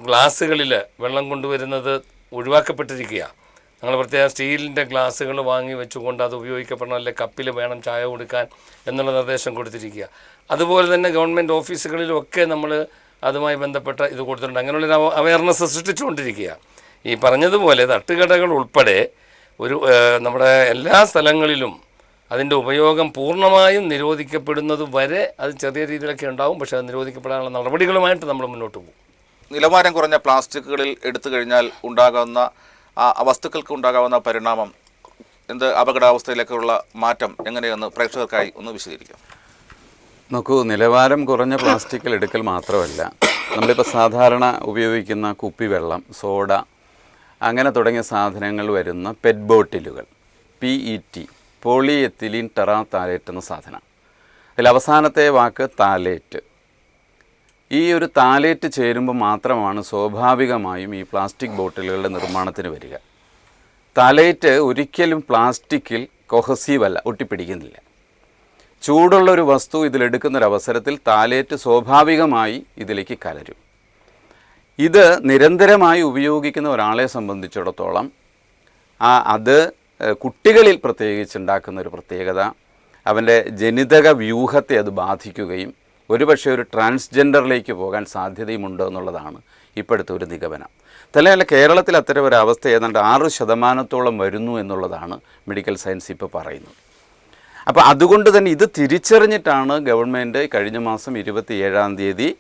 ഗ്ലാസ്സുകളിൽ വെള്ളം കൊണ്ടുവരുന്നത് ഒഴിവാക്കപ്പെട്ടിരിക്കുക. ഞങ്ങൾ പ്രത്യേകം സ്റ്റീലിൻ്റെ ഗ്ലാസ്സുകൾ വാങ്ങി വെച്ചുകൊണ്ട് അത് ഉപയോഗിക്കപ്പെടണം, അല്ലെങ്കിൽ കപ്പിൽ വേണം ചായ കൊടുക്കാൻ എന്നുള്ള നിർദ്ദേശം കൊടുത്തിരിക്കുക. അതുപോലെ തന്നെ ഗവൺമെൻറ് ഓഫീസുകളിലൊക്കെ നമ്മൾ അതുമായി ബന്ധപ്പെട്ട ഇത് കൊടുത്തിട്ടുണ്ട്. അങ്ങനെയുള്ളൊരു അവയർനെസ് സൃഷ്ടിച്ചുകൊണ്ടിരിക്കുക. ഈ പറഞ്ഞതുപോലെ തട്ടുകടകൾ ഉൾപ്പെടെ നമ്മുടെ എല്ലാ സ്ഥലങ്ങളിലും അതിൻ്റെ ഉപയോഗം പൂർണ്ണമായും നിരോധിക്കപ്പെടുന്നത് വരെ അത് ചെറിയ രീതിയിലൊക്കെ ഉണ്ടാവും. പക്ഷേ അത് നിരോധിക്കപ്പെടാനുള്ള നടപടികളുമായിട്ട് നമ്മൾ മുന്നോട്ട് പോകും. നിലവാരം കുറഞ്ഞ പ്ലാസ്റ്റിക്കുകളിൽ എടുത്തു കഴിഞ്ഞാൽ ഉണ്ടാകാവുന്ന വസ്തുക്കൾക്ക് ഉണ്ടാകാവുന്ന പരിണാമം, എന്ത് അപകടാവസ്ഥയിലേക്കുള്ള മാറ്റം എങ്ങനെയെന്ന് പ്രേക്ഷകർക്കായി ഒന്ന് വിശദീകരിക്കാം. നോക്കൂ, നിലവാരം കുറഞ്ഞ പ്ലാസ്റ്റിക്കിൽ എടുക്കൽ മാത്രമല്ല, നമ്മളിപ്പോൾ സാധാരണ ഉപയോഗിക്കുന്ന കുപ്പിവെള്ളം, സോഡ, അങ്ങനെ തുടങ്ങിയ സാധനങ്ങൾ വരുന്ന പെറ്റ് ബോട്ടിലുകൾ, PET, poly ethylene terephthalate എന്ന സാധനം. അതിൽ അവസാനത്തെ വാക്ക് താലേറ്റ്. ഈ ഒരു താലേറ്റ് ചേരുമ്പോൾ മാത്രമാണ് സ്വാഭാവികമായും ഈ പ്ലാസ്റ്റിക് ബോട്ടിലുകളുടെ നിർമ്മാണത്തിന് വരിക. താലേറ്റ് ഒരിക്കലും പ്ലാസ്റ്റിക്കിൽ കൊഹസീവ് അല്ല, ഒട്ടിപ്പിടിക്കുന്നില്ല. ചൂടുള്ളൊരു വസ്തു ഇതിലെടുക്കുന്നൊരവസരത്തിൽ താലേറ്റ് സ്വാഭാവികമായി ഇതിലേക്ക് കലരും. ഇത് നിരന്തരമായി ഉപയോഗിക്കുന്ന ഒരാളെ സംബന്ധിച്ചിടത്തോളം അത് കുട്ടികളിൽ പ്രത്യേകിച്ച് ഉണ്ടാക്കുന്ന ഒരു പ്രത്യേകത, അവൻ്റെ ജനിതക വ്യൂഹത്തെ അത് ബാധിക്കുകയും ഒരുപക്ഷെ ഒരു ട്രാൻസ്ജെൻഡറിലേക്ക് പോകാൻ സാധ്യതയുമുണ്ട് എന്നുള്ളതാണ് ഇപ്പോഴത്തെ ഒരു നിഗമനം. തന്നെയല്ല, കേരളത്തിൽ അത്തരം ഒരു അവസ്ഥ ഏതാണ്ട് 6% വരുന്നു എന്നുള്ളതാണ് മെഡിക്കൽ സയൻസ് ഇപ്പോൾ പറയുന്നത്. അപ്പോൾ അതുകൊണ്ട് തന്നെ ഇത് തിരിച്ചറിഞ്ഞിട്ടാണ് ഗവൺമെൻറ് കഴിഞ്ഞ മാസം 27-ാം തീയതി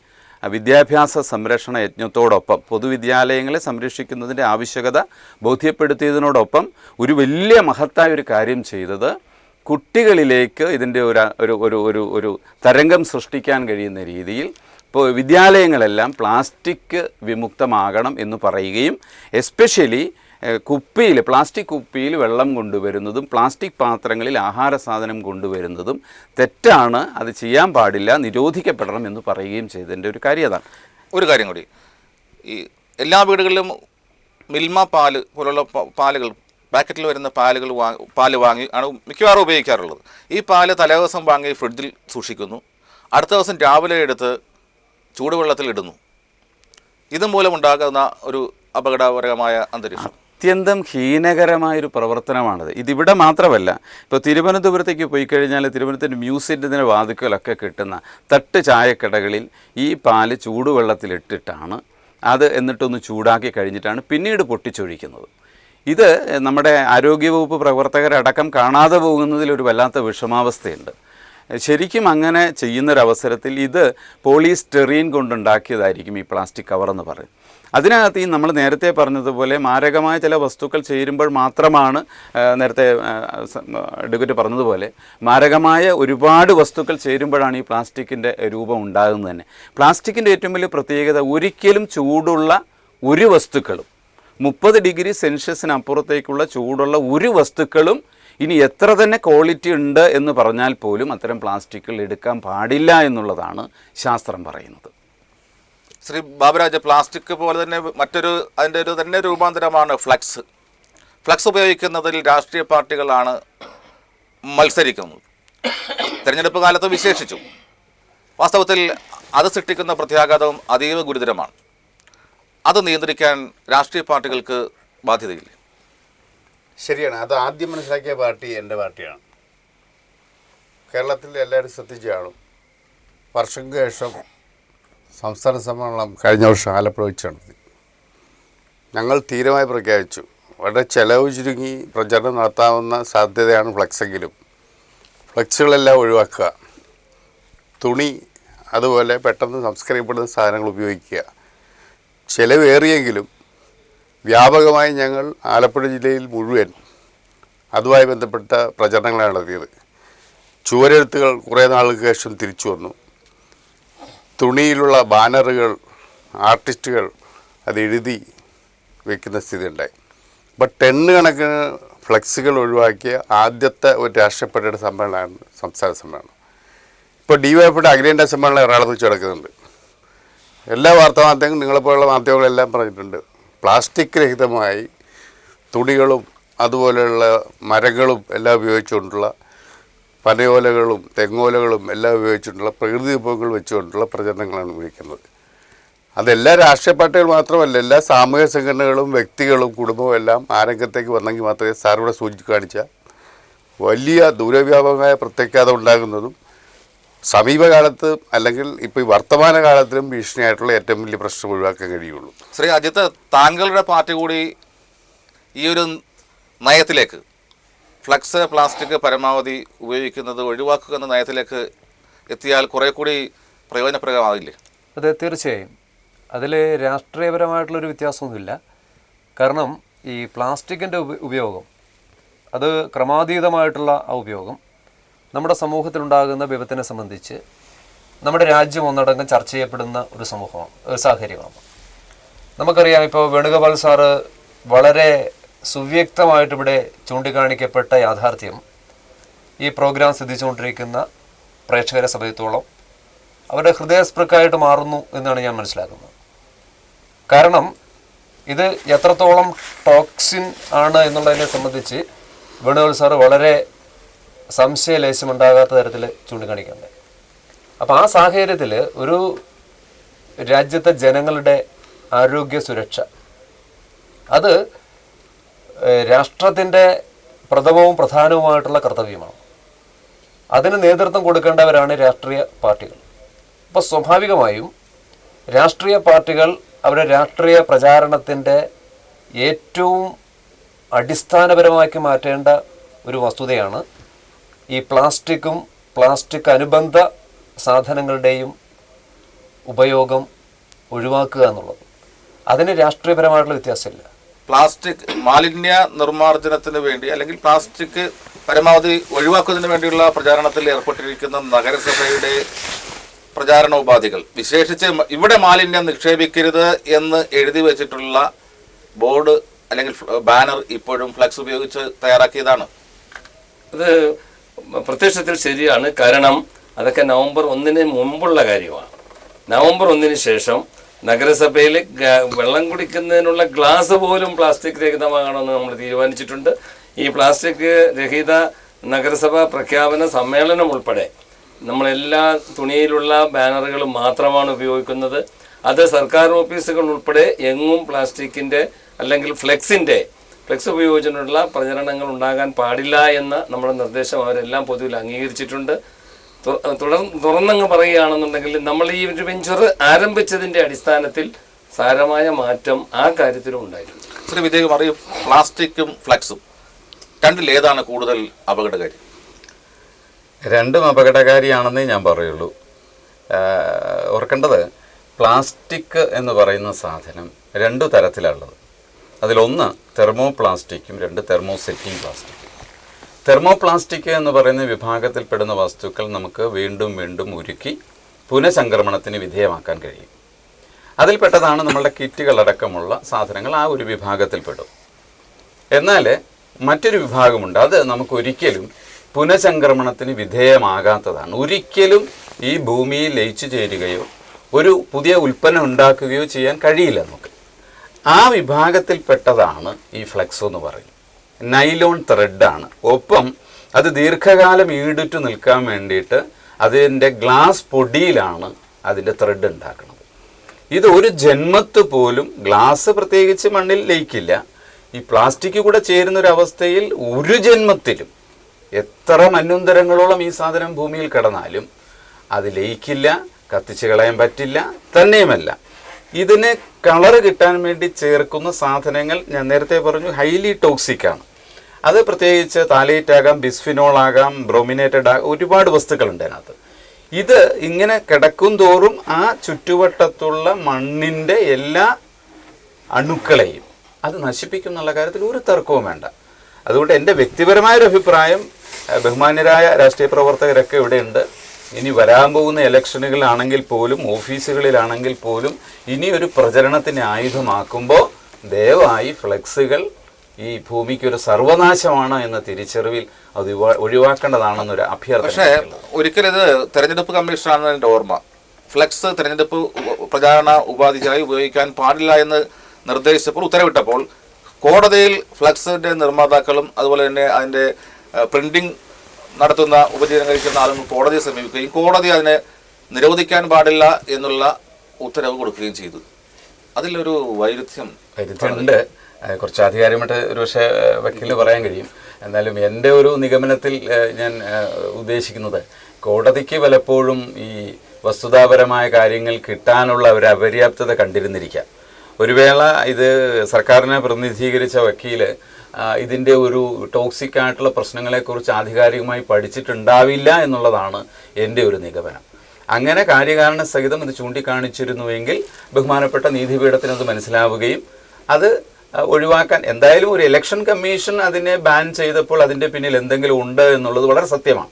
വിദ്യാഭ്യാസ സംരക്ഷണ യജ്ഞത്തോടൊപ്പം പൊതുവിദ്യാലയങ്ങളെ സംരക്ഷിക്കുന്നതിൻ്റെ ആവശ്യകത ബോധ്യപ്പെടുത്തിയതിനോടൊപ്പം ഒരു വലിയ മഹത്തായ ഒരു കാര്യം ചെയ്തത്, കുട്ടികളിലേക്ക് ഇതിൻ്റെ ഒരു തരംഗം സൃഷ്ടിക്കാൻ കഴിയുന്ന രീതിയിൽ ഇപ്പോൾ വിദ്യാലയങ്ങളെല്ലാം പ്ലാസ്റ്റിക് വിമുക്തമാകണം എന്ന് പറയുകയും എസ്പെഷ്യലി പ്ലാസ്റ്റിക് കുപ്പിയിൽ വെള്ളം കൊണ്ടുവരുന്നതും പ്ലാസ്റ്റിക് പാത്രങ്ങളിൽ ആഹാര സാധനം കൊണ്ടുവരുന്നതും തെറ്റാണ്, അത് ചെയ്യാൻ പാടില്ല, നിരോധിക്കപ്പെടണം എന്ന് പറയുകയും ചെയ്തതിൻ്റെ ഒരു കാര്യം അതാണ്. ഒരു കാര്യം കൂടി, ഈ എല്ലാ വീടുകളിലും മിൽമ പാല് പോലുള്ള പാലുകൾ, പാക്കറ്റിൽ വരുന്ന പാല് വാങ്ങി ആണ് മിക്കവാറും ഉപയോഗിക്കാറുള്ളത്. ഈ പാല് തലേദിവസം വാങ്ങി ഫ്രിഡ്ജിൽ സൂക്ഷിക്കുന്നു, അടുത്ത ദിവസം രാവിലെ എടുത്ത് ചൂടുവെള്ളത്തിൽ ഇടുന്നു. ഇതുമൂലം ഉണ്ടാകുന്ന ഒരു അപകടകരമായ അന്തരീക്ഷം അത്യന്തം ഹീനകരമായൊരു പ്രവർത്തനമാണിത്. ഇതിവിടെ മാത്രമല്ല, ഇപ്പോൾ തിരുവനന്തപുരത്തേക്ക് പോയി കഴിഞ്ഞാൽ തിരുവനന്തപുരത്തിൻ്റെ മ്യൂസിയത്തിൻ്റെ വാതുക്കലൊക്കെ കിട്ടുന്ന തട്ട് ചായക്കടകളിൽ ഈ പാല് ചൂടുവെള്ളത്തിലിട്ടിട്ടാണ് അത് എന്നിട്ടൊന്ന് ചൂടാക്കി കഴിഞ്ഞിട്ടാണ് പിന്നീട് പൊട്ടിച്ചൊഴിക്കുന്നത്. ഇത് നമ്മുടെ ആരോഗ്യവകുപ്പ് പ്രവർത്തകരടക്കം കാണാതെ പോകുന്നതിലൊരു വല്ലാത്ത വിഷമാവസ്ഥയുണ്ട്. ശരിക്കും അങ്ങനെ ചെയ്യുന്നൊരവസരത്തിൽ ഇത് പോളിസ്റ്റെറീൻ കൊണ്ടുണ്ടാക്കിയതായിരിക്കും ഈ പ്ലാസ്റ്റിക് കവർ എന്ന് പറയും. അതിനകത്ത് ഈ നമ്മൾ നേരത്തെ പറഞ്ഞതുപോലെ മാരകമായ ചില വസ്തുക്കൾ ചേരുമ്പോൾ മാത്രമാണ്, നേരത്തെ അഡ്വക്കേറ്റ് പറഞ്ഞതുപോലെ മാരകമായ ഒരുപാട് വസ്തുക്കൾ ചേരുമ്പോഴാണ് ഈ പ്ലാസ്റ്റിക്കിൻ്റെ രൂപം ഉണ്ടാകുന്നത് തന്നെ. പ്ലാസ്റ്റിക്കിൻ്റെ ഏറ്റവും വലിയ പ്രത്യേകത, ഒരിക്കലും ചൂടുള്ള ഒരു വസ്തുക്കളും 30 ഡിഗ്രി സെൽഷ്യസിനപ്പുറത്തേക്കുള്ള ചൂടുള്ള ഒരു വസ്തുക്കളും ഇനി എത്ര തന്നെ ക്വാളിറ്റി ഉണ്ട് എന്ന് പറഞ്ഞാൽ പോലും അത്തരം പ്ലാസ്റ്റിക്കുകൾ എടുക്കാൻ പാടില്ല എന്നുള്ളതാണ് ശാസ്ത്രം പറയുന്നത്. ശ്രീ ബാബുരാജ്, പ്ലാസ്റ്റിക് പോലെ തന്നെ അതിൻ്റെ ഒരു തന്നെ രൂപാന്തരമാണ് ഫ്ലക്സ്. ഫ്ലക്സ് ഉപയോഗിക്കുന്നതിൽ രാഷ്ട്രീയ പാർട്ടികളാണ് മത്സരിക്കുന്നത്. തെരഞ്ഞെടുപ്പ് കാലത്ത് വിശേഷിച്ചു. വാസ്തവത്തിൽ അത് സൃഷ്ടിക്കുന്ന പ്രത്യാഘാതവും അതീവ ഗുരുതരമാണ്. അത് നിയന്ത്രിക്കാൻ രാഷ്ട്രീയ പാർട്ടികൾക്ക് ബാധ്യതയില്ലേ? ശരിയാണ്. അത് ആദ്യം മനസ്സിലാക്കിയ പാർട്ടി എൻ്റെ പാർട്ടിയാണ്. കേരളത്തിൽ എല്ലാവരും ശ്രദ്ധിച്ചു കാണും. വർഷങ്ങൾക്ക് ശേഷം സംസ്ഥാന സമ്മേളനം കഴിഞ്ഞ വർഷം ആലപ്പുഴ വെച്ച് നടത്തി. ഞങ്ങൾ തീരുമായി പ്രഖ്യാപിച്ചു, വളരെ ചെലവ് ചുരുങ്ങി പ്രചരണം നടത്താവുന്ന സാധ്യതയാണ് ഫ്ലക്സെങ്കിലും ഫ്ലക്സുകളെല്ലാം ഒഴിവാക്കുക, തുണി അതുപോലെ പെട്ടെന്ന് സംസ്കരിക്കപ്പെടുന്ന സാധനങ്ങൾ ഉപയോഗിക്കുക. ചിലവേറിയെങ്കിലും വ്യാപകമായി ഞങ്ങൾ ആലപ്പുഴ ജില്ലയിൽ മുഴുവൻ അതുമായി ബന്ധപ്പെട്ട പ്രചരണങ്ങളാണ് നടത്തിയത്. ചുവരെഴുത്തുകൾ കുറേ നാളുകൾക്ക് ശേഷം തിരിച്ചു വന്നു. തുണിയിലുള്ള ബാനറുകൾ ആർട്ടിസ്റ്റുകൾ അത് എഴുതി വയ്ക്കുന്ന സ്ഥിതി ഉണ്ടായി. അപ്പോൾ 10 കണക്കിന് ഫ്ലെക്സുകൾ ഒഴിവാക്കിയ ആദ്യത്തെ ഒരു രാഷ്ട്രീയ പാർട്ടിയുടെ സമ്മേളനമാണ് സംസ്ഥാന സമ്മേളനം. ഇപ്പോൾ DYFയുടെ അഖിലേന്ത്യാ സമ്മേളനം എറണാകുളത്ത് വെച്ച് നടക്കുന്നുണ്ട്. എല്ലാ വാർത്താമാധ്യമങ്ങളും നിങ്ങളെപ്പോലുള്ള മാധ്യമങ്ങളെല്ലാം പറഞ്ഞിട്ടുണ്ട്, പ്ലാസ്റ്റിക് രഹിതമായി തുണികളും അതുപോലെയുള്ള മരങ്ങളും എല്ലാം ഉപയോഗിച്ചുകൊണ്ടുള്ള പനയോലകളും തെങ്ങോലകളും എല്ലാം ഉപയോഗിച്ചിട്ടുള്ള പ്രകൃതി വിഭവങ്ങൾ വെച്ചുകൊണ്ടുള്ള പ്രചരണങ്ങളാണ് ഉപയോഗിക്കുന്നത്. അതെല്ലാ രാഷ്ട്രീയ പാർട്ടികൾ മാത്രമല്ല, എല്ലാ സാമൂഹിക സംഘടനകളും വ്യക്തികളും കുടുംബവും എല്ലാം ആ രംഗത്തേക്ക് വന്നെങ്കിൽ മാത്രമേ സാറിവിടെ സൂചിക്കാണിച്ച വലിയ ദൂരവ്യാപകമായ പ്രത്യാഘാതം ഉണ്ടാകുന്നതും സമീപകാലത്ത് അല്ലെങ്കിൽ ഇപ്പോൾ ഈ വർത്തമാന കാലത്തിലും ഭീഷണിയായിട്ടുള്ള ഏറ്റവും വലിയ പ്രശ്നം ഒഴിവാക്കാൻ കഴിയുള്ളൂ. ശ്രീ അജിത്ത്, താങ്കളുടെ പാർട്ടി കൂടി ഈ ഒരു നയത്തിലേക്ക്, ഫ്ലക്സ് പ്ലാസ്റ്റിക് പരമാവധി ഉപയോഗിക്കുന്നത് ഒഴിവാക്കുക എന്ന നയത്തിലേക്ക് എത്തിയാൽ കുറേ കൂടി പ്രയോജനപ്രദമാകില്ലേ? അതെ, തീർച്ചയായും. അതിൽ രാഷ്ട്രീയപരമായിട്ടുള്ളൊരു വ്യത്യാസമൊന്നുമില്ല. കാരണം ഈ പ്ലാസ്റ്റിക്കിൻ്റെ ഉപയോഗം, അത് ക്രമാതീതമായിട്ടുള്ള ആ ഉപയോഗം നമ്മുടെ സമൂഹത്തിലുണ്ടാകുന്ന വിപത്തിനെ സംബന്ധിച്ച് നമ്മുടെ രാജ്യം ഒന്നടങ്കം ചർച്ച ചെയ്യപ്പെടുന്ന ഒരു സമൂഹമാണ്, ഒരു സാഹചര്യമാണ്. നമുക്കറിയാം, ഇപ്പോൾ വേണുഗോപാൽ സാറ് വളരെ സുവ്യക്തമായിട്ട് ഇവിടെ ചൂണ്ടിക്കാണിക്കപ്പെട്ട യാഥാർത്ഥ്യം, ഈ പ്രോഗ്രാം ശ്രദ്ധിച്ചുകൊണ്ടിരിക്കുന്ന പ്രേക്ഷകരെ സംബന്ധിച്ചോളം അവരുടെ ഹൃദയസ്പൃക്കായിട്ട് മാറുന്നു എന്നാണ് ഞാൻ മനസ്സിലാക്കുന്നത്. കാരണം ഇത് എത്രത്തോളം ടോക്സിൻ ആണ് എന്നുള്ളതിനെ സംബന്ധിച്ച് വേണുഗോപാൽ സാറ് വളരെ സംശയലേശമുണ്ടാകാത്ത തരത്തിൽ ചൂണ്ടിക്കാണിക്കുന്നുണ്ട്. അപ്പോൾ ആ സാഹചര്യത്തിൽ ഒരു രാജ്യത്തെ ജനങ്ങളുടെ ആരോഗ്യ സുരക്ഷ, അത് രാഷ്ട്രത്തിൻ്റെ പ്രഥമവും പ്രധാനവുമായിട്ടുള്ള കർത്തവ്യമാണ്. അതിന് നേതൃത്വം കൊടുക്കേണ്ടവരാണ് രാഷ്ട്രീയ പാർട്ടികൾ. അപ്പോൾ സ്വാഭാവികമായും രാഷ്ട്രീയ പാർട്ടികൾ അവരുടെ രാഷ്ട്രീയ പ്രചാരണത്തിൻ്റെ ഏറ്റവും അടിസ്ഥാനപരമാക്കി മാറ്റേണ്ട ഒരു വസ്തുതയാണ് ഈ പ്ലാസ്റ്റിക്കും പ്ലാസ്റ്റിക് അനുബന്ധ സാധനങ്ങളുടെയും ഉപയോഗം ഒഴിവാക്കുക എന്നുള്ളത്. അതിന് രാഷ്ട്രീയപരമായിട്ടുള്ള വ്യത്യാസമില്ല. പ്ലാസ്റ്റിക് മാലിന്യ നിർമ്മാർജ്ജനത്തിന് വേണ്ടി അല്ലെങ്കിൽ പ്ലാസ്റ്റിക് പരമാവധി ഒഴിവാക്കുന്നതിന് വേണ്ടിയുള്ള പ്രചാരണത്തിൽ ഏർപ്പെട്ടിരിക്കുന്ന നഗരസഭയുടെ പ്രചാരണ ഉപാധികൾ, വിശേഷിച്ച് ഇവിടെ മാലിന്യം നിക്ഷേപിക്കരുത് എന്ന് എഴുതി വെച്ചിട്ടുള്ള ബോർഡ് അല്ലെങ്കിൽ ബാനർ ഇപ്പോഴും ഫ്ലക്സ് ഉപയോഗിച്ച് തയ്യാറാക്കിയതാണ്. അത് പ്രത്യക്ഷത്തിൽ ശരിയാണ്. കാരണം അതൊക്കെ നവംബർ 1 മുമ്പുള്ള കാര്യമാണ്. നവംബർ 1 ശേഷം നഗരസഭയിൽ വെള്ളം കുടിക്കുന്നതിനുള്ള ഗ്ലാസ് പോലും പ്ലാസ്റ്റിക് രഹിതമാകണമെന്ന് നമ്മൾ തീരുമാനിച്ചിട്ടുണ്ട്. ഈ പ്ലാസ്റ്റിക് രഹിത നഗരസഭ പ്രഖ്യാപന സമ്മേളനം ഉൾപ്പെടെ നമ്മളെല്ലാ തുണിയിലുള്ള ബാനറുകളും മാത്രമാണ് ഉപയോഗിക്കുന്നത്. അത് സർക്കാർ ഓഫീസുകൾ ഉൾപ്പെടെ എങ്ങും പ്ലാസ്റ്റിക്കിൻ്റെ അല്ലെങ്കിൽ ഫ്ലെക്സ് ഉപയോഗിച്ചിട്ടുള്ള പ്രചരണങ്ങൾ ഉണ്ടാകാൻ പാടില്ല എന്ന നമ്മുടെ നിർദ്ദേശം അവരെല്ലാം പൊതുവിൽ അംഗീകരിച്ചിട്ടുണ്ട്. തുറന്നങ്ങ് പറയുകയാണെന്നുണ്ടെങ്കിൽ നമ്മൾ ഈ ഒരു വെഞ്ചർ ആരംഭിച്ചതിൻ്റെ അടിസ്ഥാനത്തിൽ സാരമായ മാറ്റം ആ കാര്യത്തിലും ഉണ്ടായിട്ടുണ്ട്. ശ്രീ വിജയകുമാർ, ഈ പ്ലാസ്റ്റിക്കും ഫ്ലക്സും രണ്ടിൽ ഏതാണ് കൂടുതൽ അപകടകാരി? രണ്ടും അപകടകാരിയാണെന്നേ ഞാൻ പറയുള്ളൂ. ഓർക്കേണ്ടത് പ്ലാസ്റ്റിക് എന്ന് പറയുന്ന സാധനം രണ്ടു തരത്തിലുള്ളത്. അതിലൊന്ന് തെർമോ പ്ലാസ്റ്റിക്കും, രണ്ട് തെർമോസെറ്റിംഗ് പ്ലാസ്റ്റിക്കും. തെർമോ പ്ലാസ്റ്റിക് എന്ന് പറയുന്ന വിഭാഗത്തിൽപ്പെടുന്ന വസ്തുക്കൾ നമുക്ക് വീണ്ടും വീണ്ടും ഉരുക്കി പുനഃചംക്രമണത്തിന് വിധേയമാക്കാൻ കഴിയും. അതിൽപ്പെട്ടതാണ് നമ്മളുടെ കിറ്റുകളടക്കമുള്ള സാധനങ്ങൾ, ആ ഒരു വിഭാഗത്തിൽപ്പെടും. എന്നാൽ മറ്റൊരു വിഭാഗമുണ്ട്, അത് നമുക്ക് ഒരിക്കലും പുനഃചംക്രമണത്തിന് വിധേയമാകാത്തതാണ്. ഒരിക്കലും ഈ ഭൂമിയിൽ ലയിച്ചു ചേരുകയോ ഒരു പുതിയ ഉൽപ്പന്നം ഉണ്ടാക്കുകയോ ചെയ്യാൻ കഴിയില്ല നമുക്ക്. ആ വിഭാഗത്തിൽപ്പെട്ടതാണ് ഈ ഫ്ലെക്സ് എന്ന് പറയുന്നത്. നൈലോൺ ത്രെഡാണ്. ഒപ്പം അത് ദീർഘകാലം ഈടുറ്റു നിൽക്കാൻ വേണ്ടിയിട്ട് അതിൻ്റെ ഗ്ലാസ് പൊടിയിലാണ് അതിൻ്റെ ത്രെഡ് ഉണ്ടാക്കുന്നത്. ഇത് ഒരു ജന്മത്ത് പോലും ഗ്ലാസ് പ്രത്യേകിച്ച് മണ്ണിൽ ലയിക്കില്ല. ഈ പ്ലാസ്റ്റിക് കൂടെ ചേരുന്നൊരവസ്ഥയിൽ ഒരു ജന്മത്തിലും എത്ര മന്വന്തരങ്ങളോളം ഈ സാധനം ഭൂമിയിൽ കിടന്നാലും അത് ലയിക്കില്ല, കത്തിച്ച് കളയാൻ പറ്റില്ല. തന്നെയുമല്ല, ഇതിന് കളറ് കിട്ടാൻ വേണ്ടി ചേർക്കുന്ന സാധനങ്ങൾ ഞാൻ നേരത്തെ പറഞ്ഞു ഹൈലി ടോക്സിക് ആണ്. അത് പ്രത്യേകിച്ച് താലേറ്റ് ആകാം, ബിസ്ഫിനോൾ ആകാം, ബ്രോമിനേറ്റഡ് ആകാം, ഒരുപാട് വസ്തുക്കളുണ്ട് അതിനകത്ത്. ഇത് ഇങ്ങനെ കിടക്കും തോറും ആ ചുറ്റുവട്ടത്തുള്ള മണ്ണിൻ്റെ എല്ലാ അണുക്കളെയും അത് നശിപ്പിക്കും എന്നുള്ള കാര്യത്തിൽ ഒരു തർക്കവും വേണ്ട. അതുകൊണ്ട് എൻ്റെ വ്യക്തിപരമായൊരു അഭിപ്രായം, ബഹുമാന്യരായ രാഷ്ട്രീയ പ്രവർത്തകരൊക്കെ ഇവിടെയുണ്ട്, ഇനി വരാൻ പോകുന്ന ഇലക്ഷനുകളാണെങ്കിൽ പോലും ഓഫീസുകളിലാണെങ്കിൽ പോലും ഇനി ഒരു പ്രചരണത്തിന് ആയുധമാക്കുമ്പോൾ ദയവായി ഫ്ലെക്സുകൾ ഈ ഭൂമിക്കൊരു സർവനാശമാണ് എന്ന തിരിച്ചറിവിൽ അത് ഒഴിവാക്കേണ്ടതാണെന്നൊരു അഭ്യർത്ഥന. പക്ഷേ ഒരിക്കലും ഇത് തെരഞ്ഞെടുപ്പ് കമ്മീഷനാണ് എൻ്റെ ഓർമ്മ. ഫ്ലെക്സ് തെരഞ്ഞെടുപ്പ് പ്രചാരണ ഉപാധിയായി ഉപയോഗിക്കാൻ പാടില്ല എന്ന് നിർദ്ദേശിച്ചപ്പോൾ, ഉത്തരവിട്ടപ്പോൾ കോടതിയിൽ ഫ്ലെക്സിൻ്റെ നിർമ്മാതാക്കളും അതുപോലെ തന്നെ അതിൻ്റെ പ്രിന്റിംഗ് നടത്തുന്ന ഉപജീവനം കഴിക്കുന്ന ആളുകൾ കോടതിയെ സമീപിക്കുകയും കോടതി അതിനെ നിരോധിക്കാൻ പാടില്ല എന്നുള്ള ഉത്തരവ് കൊടുക്കുകയും ചെയ്തു. അതിലൊരു വൈരുദ്ധ്യമുണ്ട്. കുറച്ച് ആധികാരികമായിട്ട് ഒരു പക്ഷേ വക്കീല് പറയാൻ കഴിയും. എന്നാലും എൻ്റെ ഒരു നിഗമനത്തിൽ ഞാൻ ഉദ്ദേശിക്കുന്നത്, കോടതിക്ക് പലപ്പോഴും ഈ വസ്തുതാപരമായ കാര്യങ്ങൾ കിട്ടാനുള്ള ഒരു അപര്യാപ്തത കണ്ടിരുന്നിരിക്കാം. ഒരു വേള ഇത് സർക്കാരിനെ പ്രതിനിധീകരിച്ച വക്കീല് ഇതിൻ്റെ ഒരു ടോക്സിക് ആയിട്ടുള്ള പ്രശ്നങ്ങളെക്കുറിച്ച് ആധികാരികമായി പഠിച്ചിട്ടുണ്ടാവില്ല എന്നുള്ളതാണ് എൻ്റെ ഒരു നിഗമനം. അങ്ങനെ കാര്യകാരണ സഹിതം ഇത് ചൂണ്ടിക്കാണിച്ചിരുന്നുവെങ്കിൽ ബഹുമാനപ്പെട്ട നീതിപീഠത്തിന് അത് മനസ്സിലാവുകയും അത് ഒഴിവാക്കാൻ, എന്തായാലും ഒരു ഇലക്ഷൻ കമ്മീഷൻ അതിനെ ബാൻ ചെയ്തപ്പോൾ അതിൻ്റെ പിന്നിൽ എന്തെങ്കിലും ഉണ്ട് എന്നുള്ളത് വളരെ സത്യമാണ്.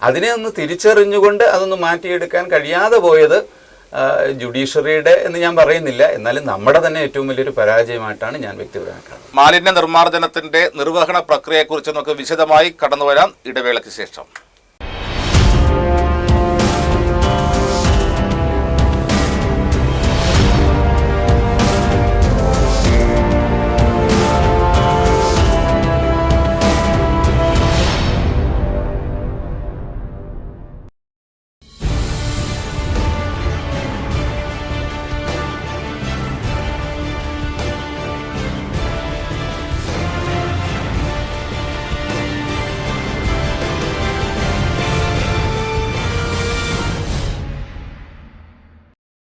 അതിനെ ഒന്ന് തിരിച്ചറിഞ്ഞുകൊണ്ട് അതൊന്ന് മാറ്റിയെടുക്കാൻ കഴിയാതെ പോയത് ജുഡീഷ്യറിയുടെ എന്ന് ഞാൻ പറയുന്നില്ല, എന്നാലും നമ്മുടെ തന്നെ ഏറ്റവും വലിയൊരു പരാജയമായിട്ടാണ് ഞാൻ വ്യക്തിപരമായി കാണുന്നത്. മാലിന്യ നിർമ്മാർജ്ജനത്തിന്റെ നിർവഹണ പ്രക്രിയയെക്കുറിച്ച് നമുക്ക് വിശദമായി കടന്നുവരാം ഇടവേളയ്ക്ക് ശേഷം.